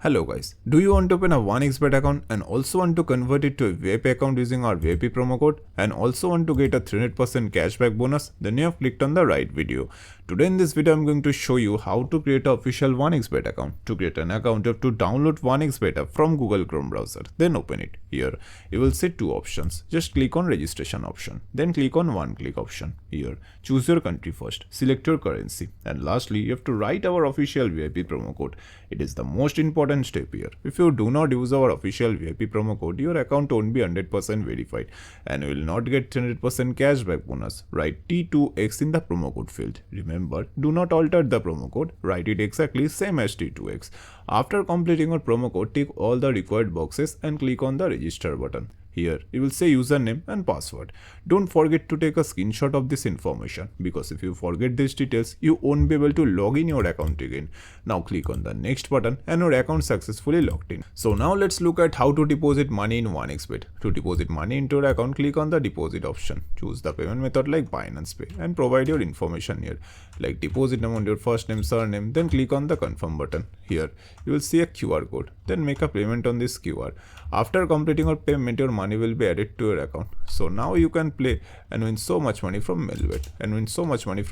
Hello guys, do you want to open a 1xbet account and also want to convert it to a VIP account using our VIP promo code and also want to get a 300% cashback bonus? Then you have clicked on the right video. Today in this video I'm going to show you how to create an official 1xbet account. To create an account you have to download 1xbet app from Google Chrome browser, then open it. Here you will see two options. Just click on registration option, then click on one click option. Here choose your country first, select your currency, and lastly you have to write our official VIP promo code. It is the most important step here. If you do not use our official VIP promo code, your account won't be 100% verified and you will not get 100% cashback bonus. Write T2X in the promo code field. Remember, do not alter the promo code, write it exactly same as T2X. After completing your promo code, tick all the required boxes and click on the register button. Here, you will say username and password. Don't forget to take a screenshot of this information because if you forget these details, you won't be able to log in your account again. Now click on the next button and your account successfully logged in. So now let's look at how to deposit money in 1xbet. To deposit money into your account, click on the deposit option. Choose the payment method like Binance Pay and provide your information here like deposit amount, your first name, surname, then click on the confirm button. Here, you will see a QR code, then make a payment on this QR. After completing your payment, your money will be added to your account. So now you can play and win so much money from Melbet and win so much money from